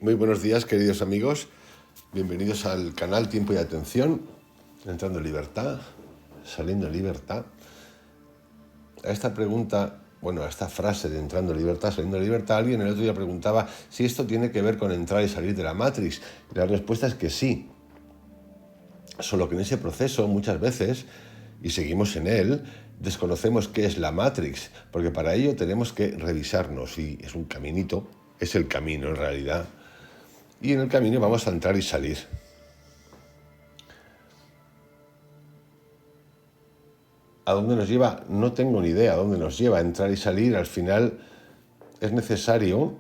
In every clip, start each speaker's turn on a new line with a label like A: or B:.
A: Muy buenos días, queridos amigos. Bienvenidos al canal Tiempo y Atención, entrando en libertad, saliendo en libertad. A esta pregunta, a esta frase de entrando en libertad, saliendo en libertad, alguien el otro día preguntaba si esto tiene que ver con entrar y salir de la Matrix. Y la respuesta es que sí. Solo que en ese proceso muchas veces, y seguimos en él, desconocemos qué es la Matrix, porque para ello tenemos que revisarnos, y es un caminito, es el camino en realidad, y en el camino vamos a entrar y salir. ¿A dónde nos lleva? No tengo ni idea a dónde nos lleva entrar y salir. Al final es necesario,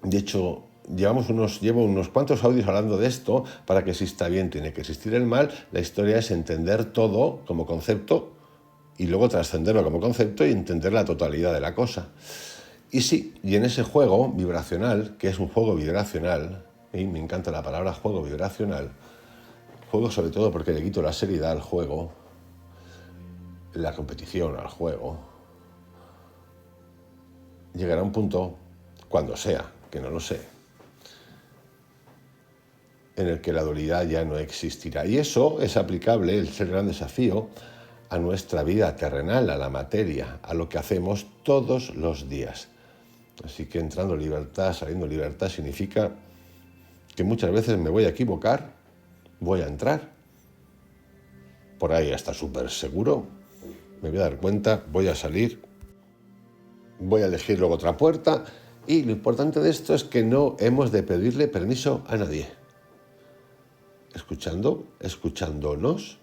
A: de hecho, llevo unos cuantos audios hablando de esto. Para que exista bien tiene que existir el mal. La historia es entender todo como concepto y luego trascenderlo como concepto y entender la totalidad de la cosa. Y sí, y en ese juego vibracional, que es un juego vibracional, y me encanta la palabra juego vibracional, juego sobre todo porque le quito la seriedad al juego, la competición al juego, llegará un punto, cuando sea, que no lo sé, en el que la dualidad ya no existirá. Y eso es aplicable, es el gran desafío, a nuestra vida terrenal, a la materia, a lo que hacemos todos los días. Así que entrando en libertad, saliendo en libertad, significa que muchas veces me voy a equivocar, voy a entrar, por ahí hasta súper seguro, me voy a dar cuenta, voy a salir, voy a elegir luego otra puerta, y lo importante de esto es que no hemos de pedirle permiso a nadie. Escuchándonos,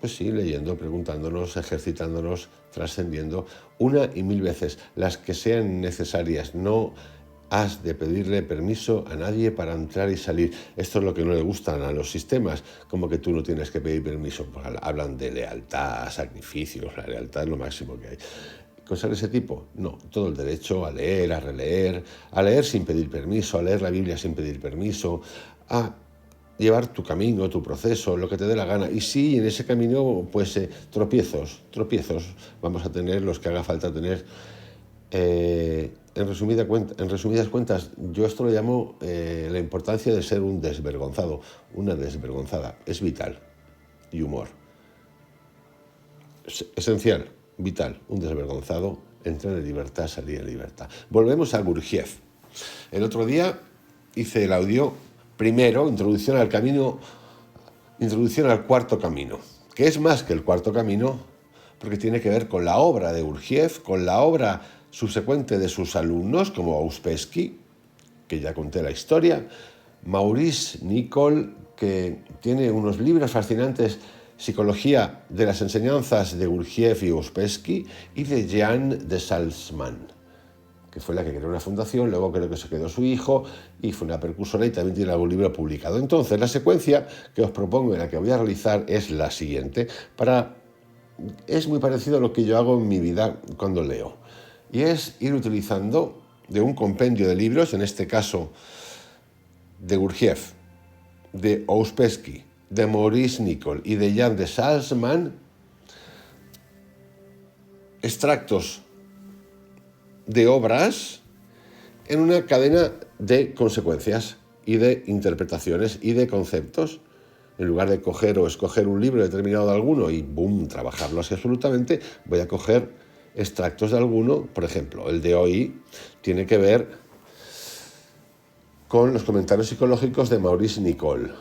A: pues sí, leyendo, preguntándonos, ejercitándonos, trascendiendo, una y mil veces, las que sean necesarias. No has de pedirle permiso a nadie para entrar y salir. Esto es lo que no le gustan a los sistemas, como que tú no tienes que pedir permiso. Pues hablan de lealtad, sacrificios, la lealtad es lo máximo que hay. Cosas de ese tipo, no, todo el derecho a leer, a releer, a leer sin pedir permiso, a leer la Biblia sin pedir permiso, a llevar tu camino, tu proceso, lo que te dé la gana. Y sí, en ese camino, pues tropiezos vamos a tener los que haga falta tener. En resumidas cuentas, yo esto lo llamo la importancia de ser un desvergonzado, una desvergonzada. Es vital. Y humor. Es esencial, vital, un desvergonzado, entrar en libertad, salir en libertad. Volvemos a Gurdjieff. El otro día hice el audio primero, introducción al cuarto camino, que es más que el cuarto camino, porque tiene que ver con la obra de Gurdjieff, con la obra subsecuente de sus alumnos, como Ouspensky, que ya conté la historia, Maurice Nicoll, que tiene unos libros fascinantes, Psicología de las enseñanzas de Gurdjieff y Ouspensky, y de Jeanne de Salzman, que fue la que creó una fundación, luego creo que se quedó su hijo y fue una precursora y también tiene algún libro publicado. Entonces, la secuencia que os propongo y la que voy a realizar es la siguiente. Es muy parecido a lo que yo hago en mi vida cuando leo. Y es ir utilizando de un compendio de libros, en este caso de Gurdjieff, de Ouspensky, de Maurice Nicoll y de Jeanne de Salzman, extractos de obras en una cadena de consecuencias y de interpretaciones y de conceptos. En lugar de coger o escoger un libro determinado de alguno y boom, trabajarlo así absolutamente, voy a coger extractos de alguno. Por ejemplo, el de hoy tiene que ver con los comentarios psicológicos de Maurice Nicoll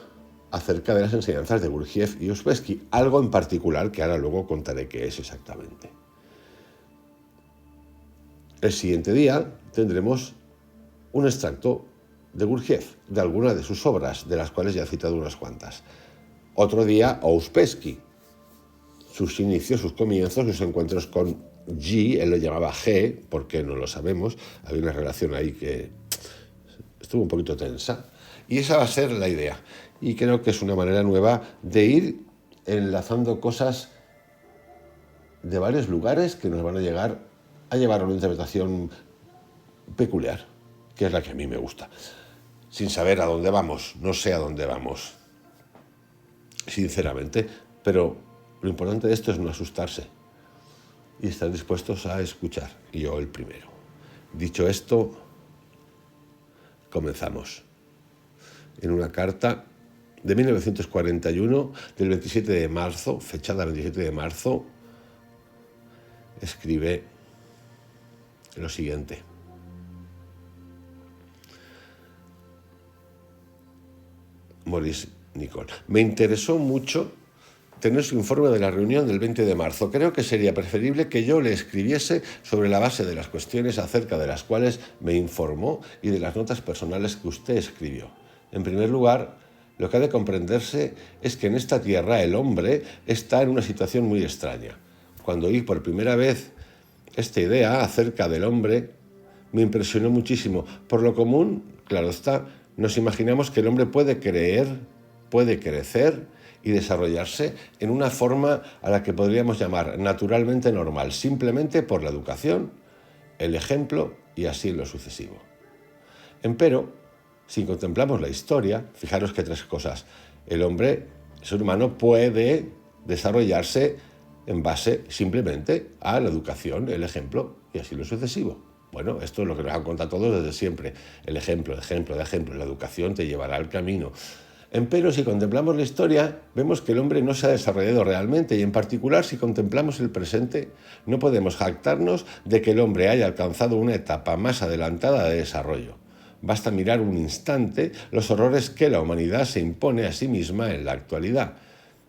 A: acerca de las enseñanzas de Gurdjieff y Ouspensky, algo en particular que ahora luego contaré qué es exactamente. El siguiente día tendremos un extracto de Gurdjieff, de alguna de sus obras, de las cuales ya he citado unas cuantas. Otro día, Ouspensky, sus inicios, sus comienzos, sus encuentros con G, él lo llamaba G, porque no lo sabemos, había una relación ahí que estuvo un poquito tensa, y esa va a ser la idea. Y creo que es una manera nueva de ir enlazando cosas de varios lugares que nos van a llevar a una interpretación peculiar, que es la que a mí me gusta. Sin saber a dónde vamos, no sé a dónde vamos, sinceramente, pero lo importante de esto es no asustarse y estar dispuestos a escuchar, y yo el primero. Dicho esto, Comenzamos. En una carta de 1941, del 27 de marzo, fechada 27 de marzo, escribe lo siguiente. Maurice Nicole. Me interesó mucho tener su informe de la reunión del 20 de marzo. Creo que sería preferible que yo le escribiese sobre la base de las cuestiones acerca de las cuales me informó y de las notas personales que usted escribió. En primer lugar, lo que ha de comprenderse es que en esta tierra el hombre está en una situación muy extraña. Cuando oí por primera vez esta idea acerca del hombre, me impresionó muchísimo. Por lo común, claro está, nos imaginamos que el hombre puede crecer y desarrollarse en una forma a la que podríamos llamar naturalmente normal, simplemente por la educación, el ejemplo y así lo sucesivo. Empero, si contemplamos la historia, fijaros que tres cosas. El ser humano, puede desarrollarse en base simplemente a la educación, el ejemplo y así lo sucesivo. Bueno, esto es lo que nos han contado todos desde siempre. El ejemplo. La educación te llevará al camino. Empero, si contemplamos la historia, vemos que el hombre no se ha desarrollado realmente y en particular si contemplamos el presente, no podemos jactarnos de que el hombre haya alcanzado una etapa más adelantada de desarrollo. Basta mirar un instante los horrores que la humanidad se impone a sí misma en la actualidad.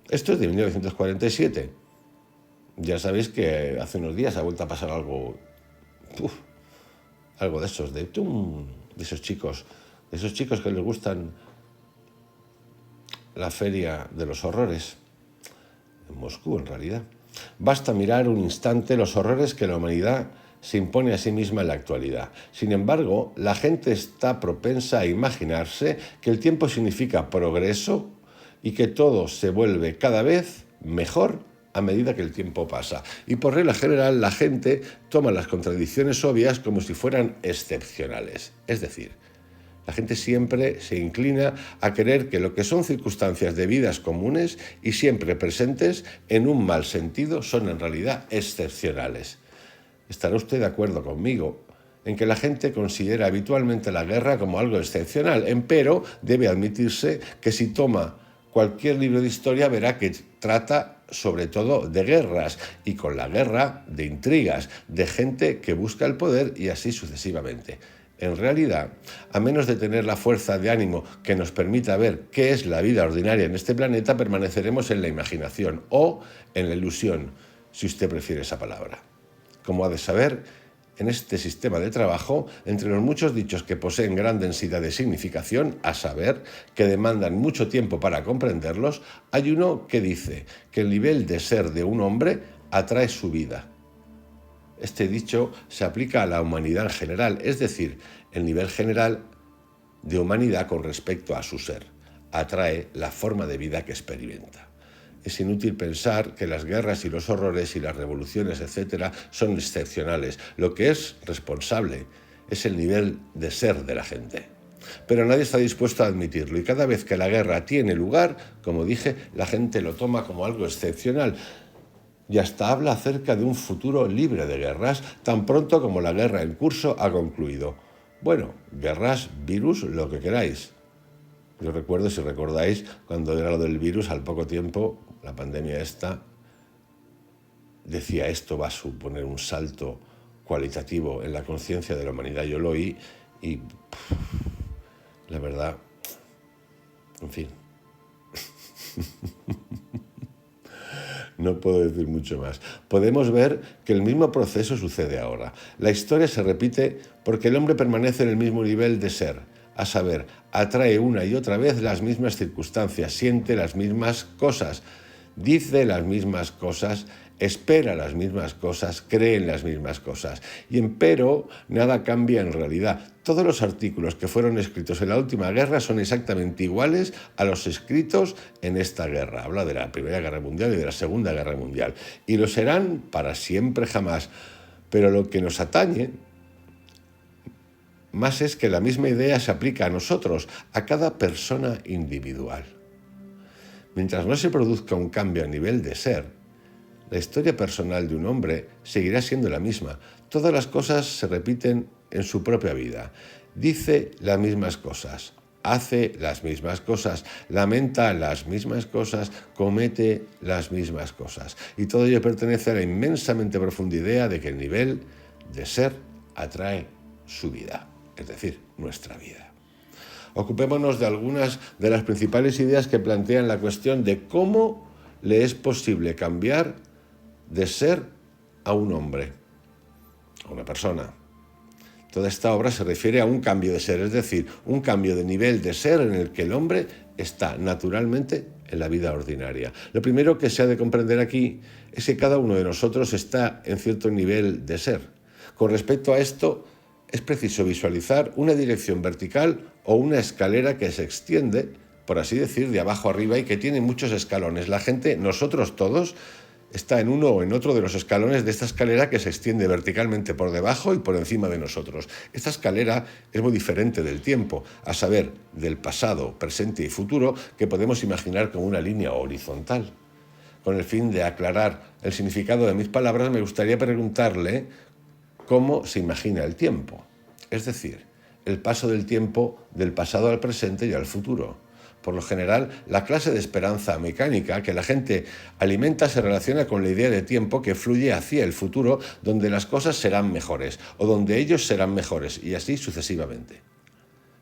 A: Esto es de 1947. Ya sabéis que hace unos días ha vuelto a pasar algo de esos, de esos chicos que les gustan la feria de los horrores, en Moscú en realidad. Basta mirar un instante los horrores que la humanidad se impone a sí misma en la actualidad. Sin embargo, la gente está propensa a imaginarse que el tiempo significa progreso y que todo se vuelve cada vez mejor a medida que el tiempo pasa. Y por regla general, la gente toma las contradicciones obvias como si fueran excepcionales. Es decir, la gente siempre se inclina a creer que lo que son circunstancias de vidas comunes y siempre presentes en un mal sentido son en realidad excepcionales. Estará usted de acuerdo conmigo en que la gente considera habitualmente la guerra como algo excepcional, empero debe admitirse que si toma cualquier libro de historia verá que trata sobre todo de guerras y con la guerra de intrigas, de gente que busca el poder y así sucesivamente. En realidad, a menos de tener la fuerza de ánimo que nos permita ver qué es la vida ordinaria en este planeta, permaneceremos en la imaginación o en la ilusión, si usted prefiere esa palabra. Como ha de saber, en este sistema de trabajo, entre los muchos dichos que poseen gran densidad de significación, a saber, que demandan mucho tiempo para comprenderlos, hay uno que dice que el nivel de ser de un hombre atrae su vida. Este dicho se aplica a la humanidad en general, es decir, el nivel general de humanidad con respecto a su ser. Atrae la forma de vida que experimenta. Es inútil pensar que las guerras y los horrores y las revoluciones, etc., son excepcionales. Lo que es responsable es el nivel de ser de la gente. Pero nadie está dispuesto a admitirlo y cada vez que la guerra tiene lugar, como dije, la gente lo toma como algo excepcional. Y hasta habla acerca de un futuro libre de guerras, tan pronto como la guerra en curso ha concluido. Bueno, guerras, virus, lo que queráis. Yo recuerdo, si recordáis, cuando era lo del virus, al poco tiempo, la pandemia esta, decía esto va a suponer un salto cualitativo en la conciencia de la humanidad. Yo lo oí y, la verdad, en fin. No puedo decir mucho más. Podemos ver que el mismo proceso sucede ahora. La historia se repite porque el hombre permanece en el mismo nivel de ser, a saber, atrae una y otra vez las mismas circunstancias, siente las mismas cosas, dice las mismas cosas, espera las mismas cosas, cree en las mismas cosas. Y empero, nada cambia en realidad. Todos los artículos que fueron escritos en la última guerra son exactamente iguales a los escritos en esta guerra. Habla de la Primera Guerra Mundial y de la Segunda Guerra Mundial. Y lo serán para siempre jamás. Pero lo que nos atañe más es que la misma idea se aplica a nosotros, a cada persona individual. Mientras no se produzca un cambio a nivel de ser, la historia personal de un hombre seguirá siendo la misma. Todas las cosas se repiten en su propia vida. dice las mismas cosas, hace las mismas cosas, lamenta las mismas cosas, comete las mismas cosas. Y todo ello pertenece a la inmensamente profunda idea de que el nivel de ser atrae su vida, es decir, nuestra vida. Ocupémonos de algunas de las principales ideas que plantean la cuestión de cómo le es posible cambiar de ser a un hombre, a una persona. Toda esta obra se refiere a un cambio de ser, es decir, un cambio de nivel de ser en el que el hombre está naturalmente en la vida ordinaria. Lo primero que se ha de comprender aquí es que cada uno de nosotros está en cierto nivel de ser. Con respecto a esto, es preciso visualizar una dirección vertical o una escalera que se extiende, por así decir, de abajo arriba y que tiene muchos escalones. La gente, nosotros todos, está en uno o en otro de los escalones de esta escalera que se extiende verticalmente por debajo y por encima de nosotros. Esta escalera es muy diferente del tiempo, a saber, del pasado, presente y futuro, que podemos imaginar como una línea horizontal. Con el fin de aclarar el significado de mis palabras, me gustaría preguntarle cómo se imagina el tiempo, es decir, el paso del tiempo del pasado al presente y al futuro. Por lo general, la clase de esperanza mecánica que la gente alimenta se relaciona con la idea de tiempo que fluye hacia el futuro, donde las cosas serán mejores o donde ellos serán mejores, y así sucesivamente.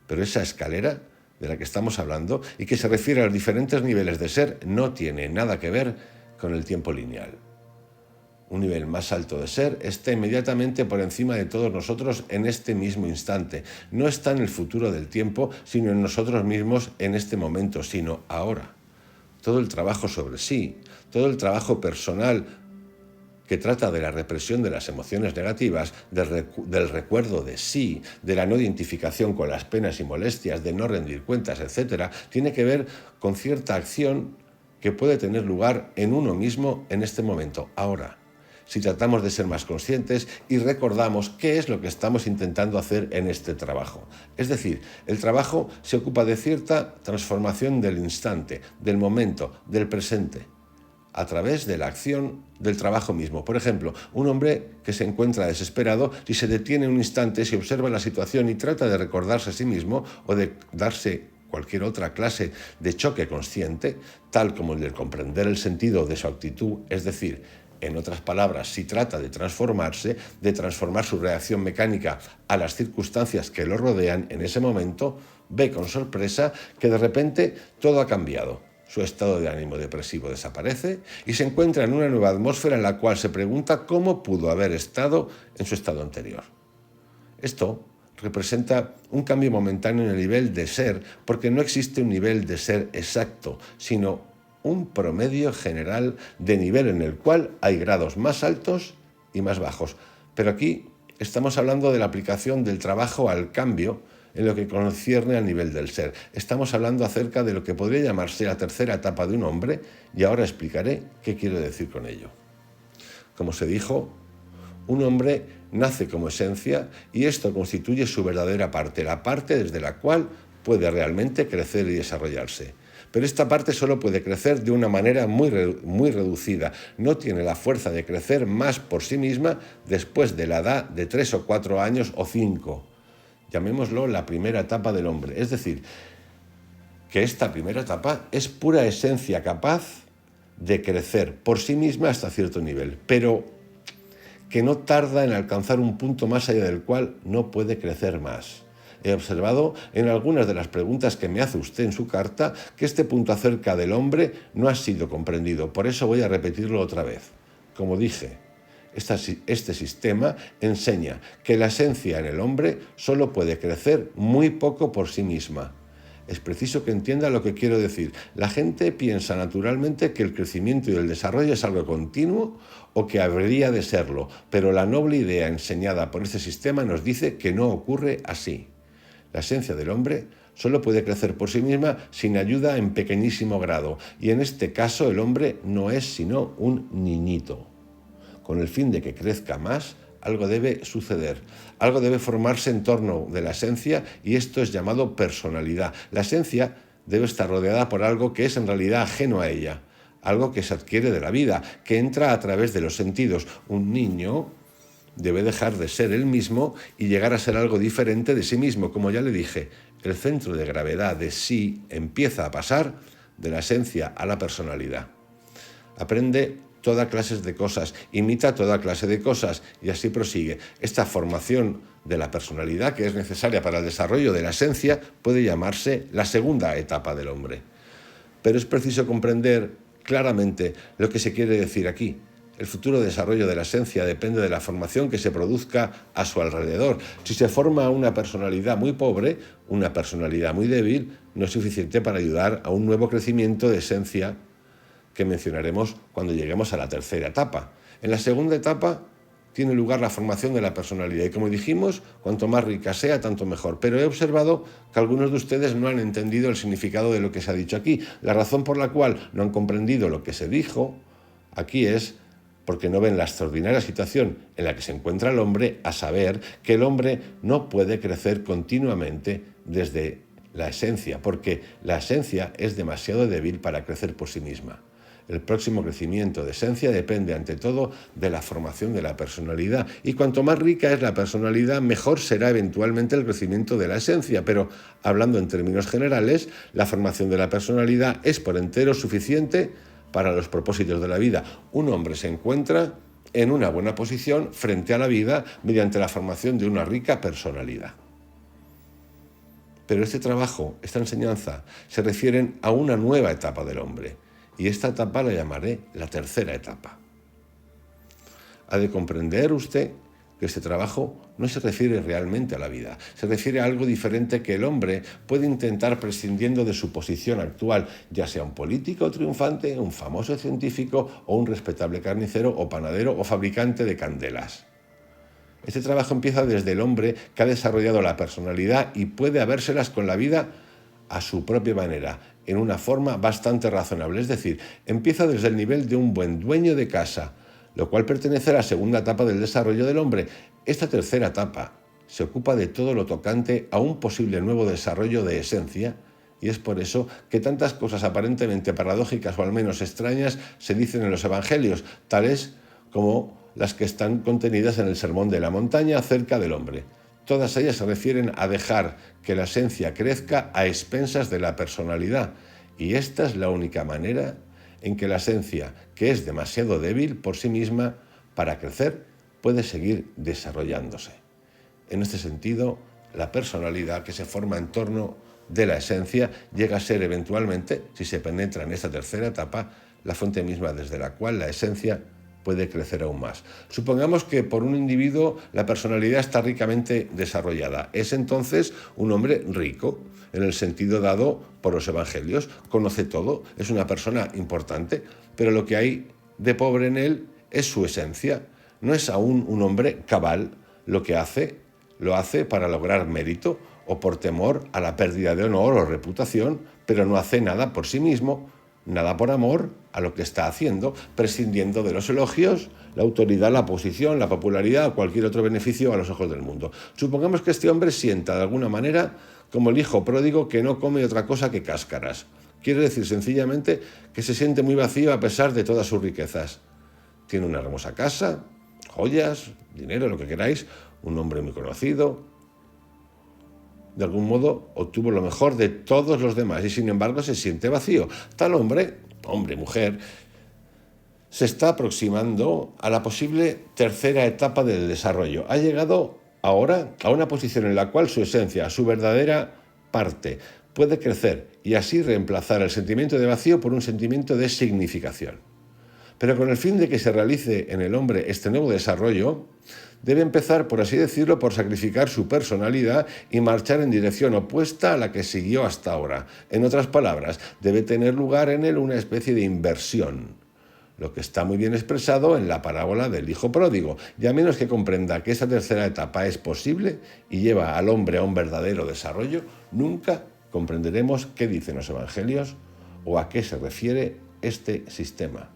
A: Pero esa escalera de la que estamos hablando y que se refiere a los diferentes niveles de ser no tiene nada que ver con el tiempo lineal. Un nivel más alto de ser está inmediatamente por encima de todos nosotros en este mismo instante. No está en el futuro del tiempo, sino en nosotros mismos en este momento, sino ahora. Todo el trabajo sobre sí, todo el trabajo personal que trata de la represión de las emociones negativas, del recuerdo de sí, de la no identificación con las penas y molestias, de no rendir cuentas, etc., tiene que ver con cierta acción que puede tener lugar en uno mismo en este momento, ahora. Si tratamos de ser más conscientes y recordamos qué es lo que estamos intentando hacer en este trabajo. Es decir, el trabajo se ocupa de cierta transformación del instante, del momento, del presente, a través de la acción del trabajo mismo. Por ejemplo, un hombre que se encuentra desesperado, si se detiene un instante, si observa la situación y trata de recordarse a sí mismo o de darse cualquier otra clase de choque consciente, tal como el de comprender el sentido de su actitud, es decir, en otras palabras, si trata de transformarse, de transformar su reacción mecánica a las circunstancias que lo rodean en ese momento, ve con sorpresa que de repente todo ha cambiado. Su estado de ánimo depresivo desaparece y se encuentra en una nueva atmósfera en la cual se pregunta cómo pudo haber estado en su estado anterior. Esto representa un cambio momentáneo en el nivel de ser, porque no existe un nivel de ser exacto, sino un promedio general de nivel en el cual hay grados más altos y más bajos. Pero aquí estamos hablando de la aplicación del trabajo al cambio en lo que concierne al nivel del ser. Estamos hablando acerca de lo que podría llamarse la tercera etapa de un hombre y ahora explicaré qué quiero decir con ello. Como se dijo, un hombre nace como esencia y esto constituye su verdadera parte, la parte desde la cual puede realmente crecer y desarrollarse. Pero esta parte solo puede crecer de una manera muy reducida. No tiene la fuerza de crecer más por sí misma después de la edad de 3 o 4 años o 5. Llamémoslo la primera etapa del hombre. Es decir, que esta primera etapa es pura esencia capaz de crecer por sí misma hasta cierto nivel, pero que no tarda en alcanzar un punto más allá del cual no puede crecer más. He observado en algunas de las preguntas que me hace usted en su carta que este punto acerca del hombre no ha sido comprendido. Por eso voy a repetirlo otra vez. Como dije, este sistema enseña que la esencia en el hombre solo puede crecer muy poco por sí misma. Es preciso que entienda lo que quiero decir. La gente piensa naturalmente que el crecimiento y el desarrollo es algo continuo o que habría de serlo, pero la noble idea enseñada por este sistema nos dice que no ocurre así. La esencia del hombre solo puede crecer por sí misma sin ayuda en pequeñísimo grado, y en este caso el hombre no es sino un niñito. Con el fin de que crezca más, algo debe suceder, algo debe formarse en torno de la esencia y esto es llamado personalidad. La esencia debe estar rodeada por algo que es en realidad ajeno a ella, algo que se adquiere de la vida, que entra a través de los sentidos. Un niño debe dejar de ser él mismo y llegar a ser algo diferente de sí mismo. Como ya le dije, el centro de gravedad de sí empieza a pasar de la esencia a la personalidad. Aprende toda clase de cosas, imita toda clase de cosas y así prosigue. Esta formación de la personalidad, que es necesaria para el desarrollo de la esencia, puede llamarse la segunda etapa del hombre. Pero es preciso comprender claramente lo que se quiere decir aquí. El futuro desarrollo de la esencia depende de la formación que se produzca a su alrededor. Si se forma una personalidad muy pobre, una personalidad muy débil, no es suficiente para ayudar a un nuevo crecimiento de esencia que mencionaremos cuando lleguemos a la tercera etapa. En la segunda etapa tiene lugar la formación de la personalidad y, como dijimos, cuanto más rica sea, tanto mejor. Pero he observado que algunos de ustedes no han entendido el significado de lo que se ha dicho aquí. La razón por la cual no han comprendido lo que se dijo aquí es porque no ven la extraordinaria situación en la que se encuentra el hombre, a saber que el hombre no puede crecer continuamente desde la esencia, porque la esencia es demasiado débil para crecer por sí misma. El próximo crecimiento de esencia depende ante todo de la formación de la personalidad y cuanto más rica es la personalidad, mejor será eventualmente el crecimiento de la esencia, pero hablando en términos generales, la formación de la personalidad es por entero suficiente para los propósitos de la vida. Un hombre se encuentra en una buena posición frente a la vida mediante la formación de una rica personalidad. Pero este trabajo, esta enseñanza, se refieren a una nueva etapa del hombre. Y esta etapa la llamaré la tercera etapa. Ha de comprender usted que este trabajo no se refiere realmente a la vida, se refiere a algo diferente que el hombre puede intentar prescindiendo de su posición actual, ya sea un político triunfante, un famoso científico o un respetable carnicero o panadero o fabricante de candelas. Este trabajo empieza desde el hombre que ha desarrollado la personalidad y puede habérselas con la vida a su propia manera, en una forma bastante razonable. Es decir, empieza desde el nivel de un buen dueño de casa, lo cual pertenece a la segunda etapa del desarrollo del hombre. Esta tercera etapa se ocupa de todo lo tocante a un posible nuevo desarrollo de esencia, y es por eso que tantas cosas aparentemente paradójicas o al menos extrañas se dicen en los evangelios, tales como las que están contenidas en el Sermón de la Montaña acerca del hombre. Todas ellas se refieren a dejar que la esencia crezca a expensas de la personalidad, y esta es la única manera en que la esencia, que es demasiado débil por sí misma para crecer, puede seguir desarrollándose. En este sentido, la personalidad que se forma en torno de la esencia llega a ser eventualmente, si se penetra en esta tercera etapa, la fuente misma desde la cual la esencia puede crecer aún más. Supongamos que por un individuo la personalidad está ricamente desarrollada. Es entonces un hombre rico, en el sentido dado por los evangelios. Conoce todo, es una persona importante, pero lo que hay de pobre en él es su esencia. No es aún un hombre cabal. Lo que hace, lo hace para lograr mérito o por temor a la pérdida de honor o reputación, pero no hace nada por sí mismo, nada por amor a lo que está haciendo, prescindiendo de los elogios, la autoridad, la posición, la popularidad o cualquier otro beneficio a los ojos del mundo. Supongamos que este hombre sienta de alguna manera como el hijo pródigo que no come otra cosa que cáscaras. Quiere decir sencillamente que se siente muy vacío a pesar de todas sus riquezas. Tiene una hermosa casa, joyas, dinero, lo que queráis, un hombre muy conocido. De algún modo obtuvo lo mejor de todos los demás y sin embargo se siente vacío. Tal hombre, mujer, se está aproximando a la posible tercera etapa del desarrollo. Ha llegado ahora a una posición en la cual su esencia, su verdadera parte, puede crecer y así reemplazar el sentimiento de vacío por un sentimiento de significación. Pero con el fin de que se realice en el hombre este nuevo desarrollo, debe empezar, por así decirlo, por sacrificar su personalidad y marchar en dirección opuesta a la que siguió hasta ahora. En otras palabras, debe tener lugar en él una especie de inversión, lo que está muy bien expresado en la parábola del hijo pródigo. Y a menos que comprenda que esa tercera etapa es posible y lleva al hombre a un verdadero desarrollo, nunca comprenderemos qué dicen los evangelios o a qué se refiere este sistema.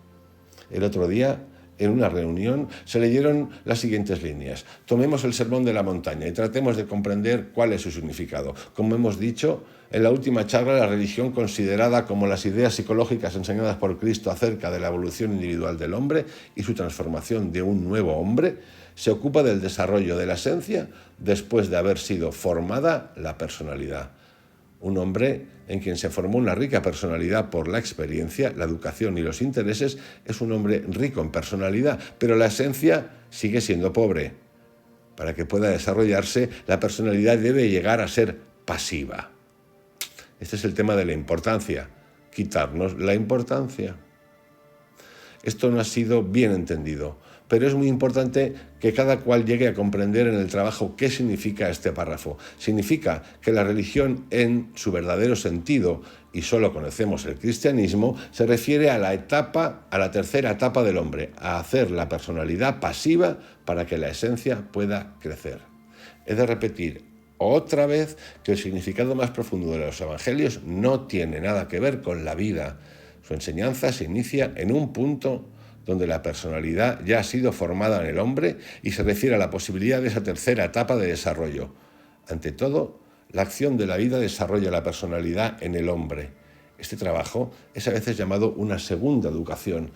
A: El otro día, en una reunión, se leyeron las siguientes líneas. Tomemos el Sermón de la Montaña y tratemos de comprender cuál es su significado. Como hemos dicho, en la última charla, la religión considerada como las ideas psicológicas enseñadas por Cristo acerca de la evolución individual del hombre y su transformación de un nuevo hombre, Se ocupa del desarrollo de la esencia después de haber sido formada la personalidad. Un hombre en quien se formó una rica personalidad por la experiencia, la educación y los intereses es un hombre rico en personalidad, pero la esencia sigue siendo pobre. Para que pueda desarrollarse, la personalidad debe llegar a ser pasiva. Este es el tema de la importancia, quitarnos la importancia. Esto no ha sido bien entendido, pero es muy importante que cada cual llegue a comprender en el trabajo qué significa este párrafo. Significa que la religión en su verdadero sentido, y solo conocemos el cristianismo, se refiere a la tercera etapa del hombre, a hacer la personalidad pasiva para que la esencia pueda crecer. He de repetir otra vez que el significado más profundo de los evangelios no tiene nada que ver con la vida. Su enseñanza se inicia en un punto donde la personalidad ya ha sido formada en el hombre y se refiere a la posibilidad de esa tercera etapa de desarrollo. Ante todo, la acción de la vida desarrolla la personalidad en el hombre. Este trabajo es a veces llamado una segunda educación.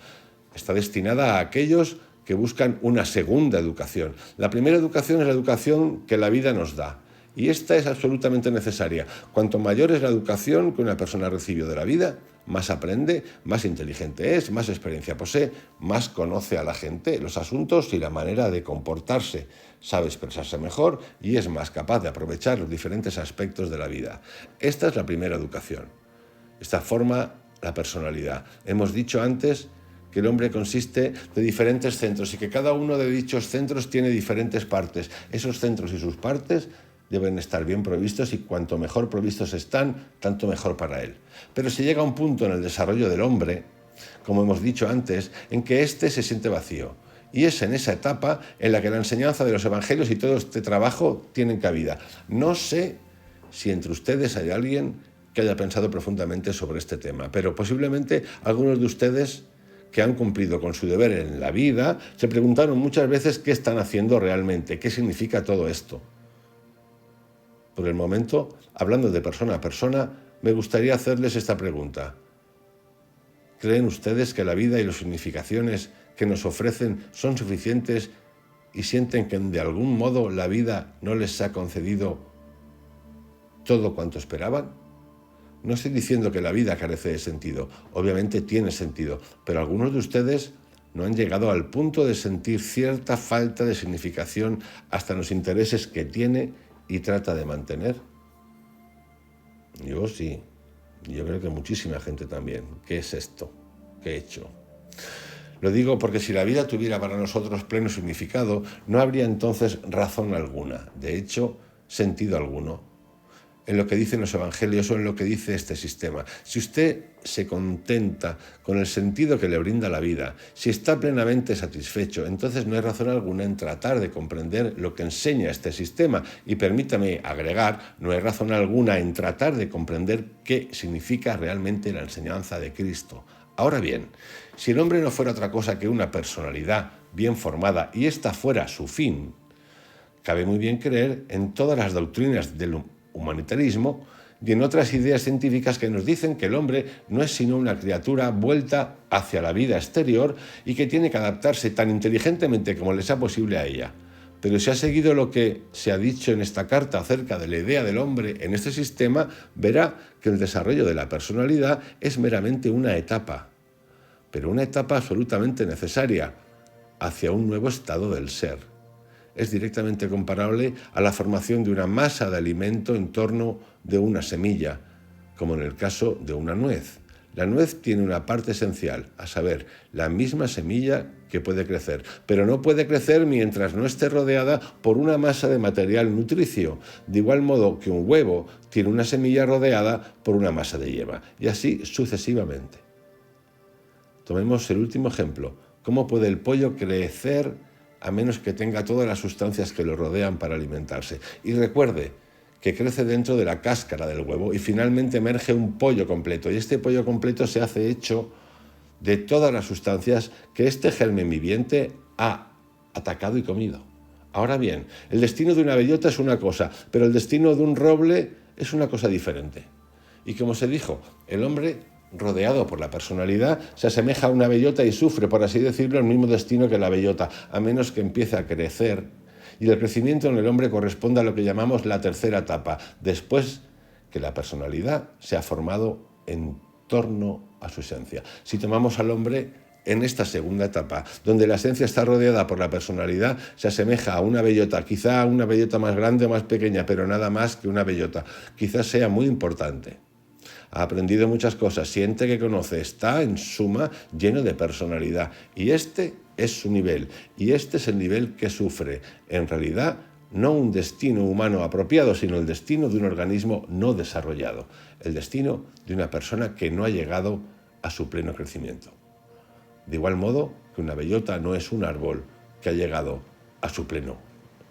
A: Está destinada a aquellos que buscan una segunda educación. La primera educación es la educación que la vida nos da. Y esta es absolutamente necesaria. Cuanto mayor es la educación que una persona recibió de la vida, más aprende, más inteligente es, más experiencia posee, más conoce a la gente, los asuntos y la manera de comportarse, sabe expresarse mejor y es más capaz de aprovechar los diferentes aspectos de la vida. Esta es la primera educación. Esta forma la personalidad. Hemos dicho antes que el hombre consiste de diferentes centros y que cada uno de dichos centros tiene diferentes partes. Esos centros y sus partes deben estar bien provistos y cuanto mejor provistos están, tanto mejor para él. Pero se llega a un punto en el desarrollo del hombre, como hemos dicho antes, en que éste se siente vacío. Y es en esa etapa en la que la enseñanza de los evangelios y todo este trabajo tienen cabida. No sé si entre ustedes hay alguien que haya pensado profundamente sobre este tema, pero posiblemente algunos de ustedes que han cumplido con su deber en la vida se preguntaron muchas veces qué están haciendo realmente, qué significa todo esto. Por el momento, hablando de persona a persona, me gustaría hacerles esta pregunta. ¿Creen ustedes que la vida y las significaciones que nos ofrecen son suficientes y sienten que de algún modo la vida no les ha concedido todo cuanto esperaban? No estoy diciendo que la vida carece de sentido, obviamente tiene sentido, pero algunos de ustedes no han llegado al punto de sentir cierta falta de significación hasta en los intereses que tiene y trata de mantener. Yo sí, yo creo que muchísima gente también. ¿Qué es esto? ¿Qué he hecho? Lo digo porque si la vida tuviera para nosotros pleno significado, no habría entonces razón alguna, de hecho, sentido alguno, en lo que dicen los evangelios o en lo que dice este sistema. Si usted se contenta con el sentido que le brinda la vida, si está plenamente satisfecho, entonces no hay razón alguna en tratar de comprender lo que enseña este sistema. Y permítame agregar, no hay razón alguna en tratar de comprender qué significa realmente la enseñanza de Cristo. Ahora bien, si el hombre no fuera otra cosa que una personalidad bien formada y esta fuera su fin, cabe muy bien creer en todas las doctrinas del humanitarismo y en otras ideas científicas que nos dicen que el hombre no es sino una criatura vuelta hacia la vida exterior y que tiene que adaptarse tan inteligentemente como le sea posible a ella. Pero si ha seguido lo que se ha dicho en esta carta acerca de la idea del hombre en este sistema, verá que el desarrollo de la personalidad es meramente una etapa, pero una etapa absolutamente necesaria hacia un nuevo estado del ser. Es directamente comparable a la formación de una masa de alimento en torno de una semilla, como en el caso de una nuez. La nuez tiene una parte esencial, a saber, la misma semilla que puede crecer, pero no puede crecer mientras no esté rodeada por una masa de material nutricio, de igual modo que un huevo tiene una semilla rodeada por una masa de yema, y así sucesivamente. Tomemos el último ejemplo. ¿Cómo puede el pollo crecer a menos que tenga todas las sustancias que lo rodean para alimentarse? Y recuerde que crece dentro de la cáscara del huevo y finalmente emerge un pollo completo. Y este pollo completo se hace hecho de todas las sustancias que este germen viviente ha atacado y comido. Ahora bien, el destino de una bellota es una cosa, pero el destino de un roble es una cosa diferente. Y como se dijo, el hombre rodeado por la personalidad, se asemeja a una bellota y sufre, por así decirlo, el mismo destino que la bellota, a menos que empiece a crecer. Y el crecimiento en el hombre corresponde a lo que llamamos la tercera etapa, después que la personalidad se ha formado en torno a su esencia. Si tomamos al hombre en esta segunda etapa, donde la esencia está rodeada por la personalidad, se asemeja a una bellota, quizá una bellota más grande o más pequeña, pero nada más que una bellota. Quizás sea muy importante. Ha aprendido muchas cosas, siente que conoce, está en suma lleno de personalidad. Y este es su nivel, y este es el nivel que sufre. En realidad, no un destino humano apropiado, sino el destino de un organismo no desarrollado, el destino de una persona que no ha llegado a su pleno crecimiento. De igual modo que una bellota no es un árbol que ha llegado a su pleno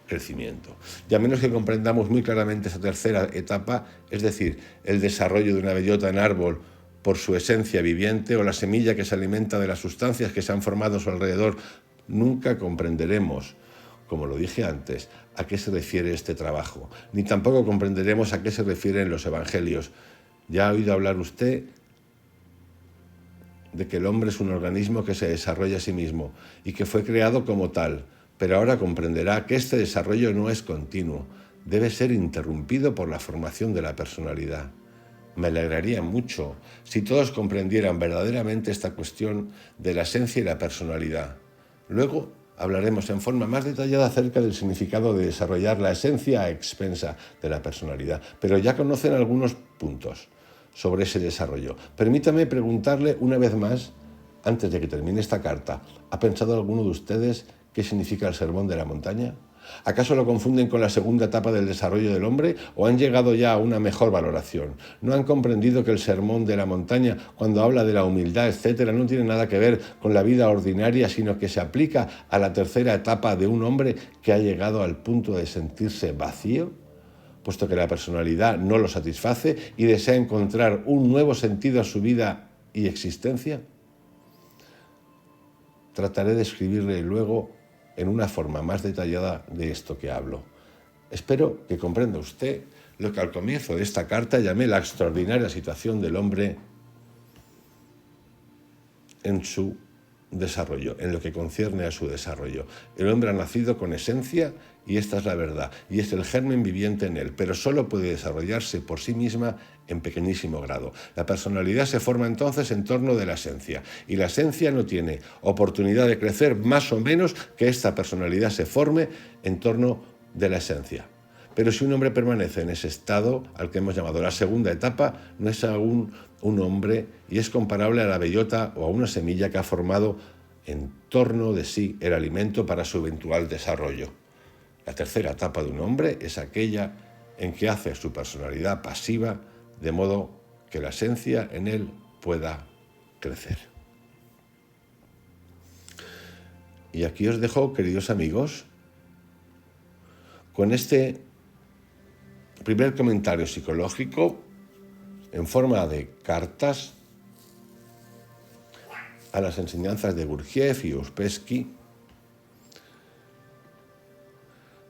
A: crecimiento. Y a menos que comprendamos muy claramente esa tercera etapa, es decir, el desarrollo de una bellota en árbol por su esencia viviente o la semilla que se alimenta de las sustancias que se han formado a su alrededor, nunca comprenderemos, como lo dije antes, a qué se refiere este trabajo, ni tampoco comprenderemos a qué se refieren los evangelios. ¿Ya ha oído hablar usted de que el hombre es un organismo que se desarrolla a sí mismo y que fue creado como tal? Pero ahora comprenderá que este desarrollo no es continuo, debe ser interrumpido por la formación de la personalidad. Me alegraría mucho si todos comprendieran verdaderamente esta cuestión de la esencia y la personalidad. Luego hablaremos en forma más detallada acerca del significado de desarrollar la esencia a expensa de la personalidad, pero ya conocen algunos puntos sobre ese desarrollo. Permítame preguntarle una vez más, antes de que termine esta carta, ¿ha pensado alguno de ustedes qué significa el Sermón de la Montaña? ¿Acaso lo confunden con la segunda etapa del desarrollo del hombre o han llegado ya a una mejor valoración? ¿No han comprendido que el Sermón de la Montaña, cuando habla de la humildad, etcétera, no tiene nada que ver con la vida ordinaria, sino que se aplica a la tercera etapa de un hombre que ha llegado al punto de sentirse vacío, puesto que la personalidad no lo satisface y desea encontrar un nuevo sentido a su vida y existencia? Trataré de escribirle luego en una forma más detallada de esto que hablo. Espero que comprenda usted lo que al comienzo de esta carta llamé la extraordinaria situación del hombre en su desarrollo, en lo que concierne a su desarrollo. El hombre ha nacido con esencia y esta es la verdad, y es el germen viviente en él, pero solo puede desarrollarse por sí misma en pequeñísimo grado. La personalidad se forma entonces en torno de la esencia, y la esencia no tiene oportunidad de crecer más o menos que esta personalidad se forme en torno de la esencia. Pero si un hombre permanece en ese estado, al que hemos llamado la segunda etapa, no es aún un hombre y es comparable a la bellota o a una semilla que ha formado en torno de sí el alimento para su eventual desarrollo. La tercera etapa de un hombre es aquella en que hace su personalidad pasiva, de modo que la esencia en él pueda crecer. Y aquí os dejo, queridos amigos, con este primer comentario psicológico en forma de cartas a las enseñanzas de Gurdjieff y Ouspensky,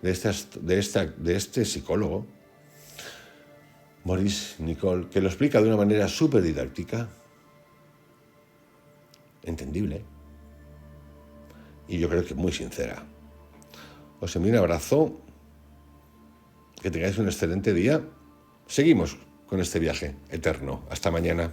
A: de este psicólogo, Maurice Nicoll, que lo explica de una manera súper didáctica, entendible y yo creo que muy sincera. Os envío un abrazo, que tengáis un excelente día. Seguimos con este viaje eterno. Hasta mañana.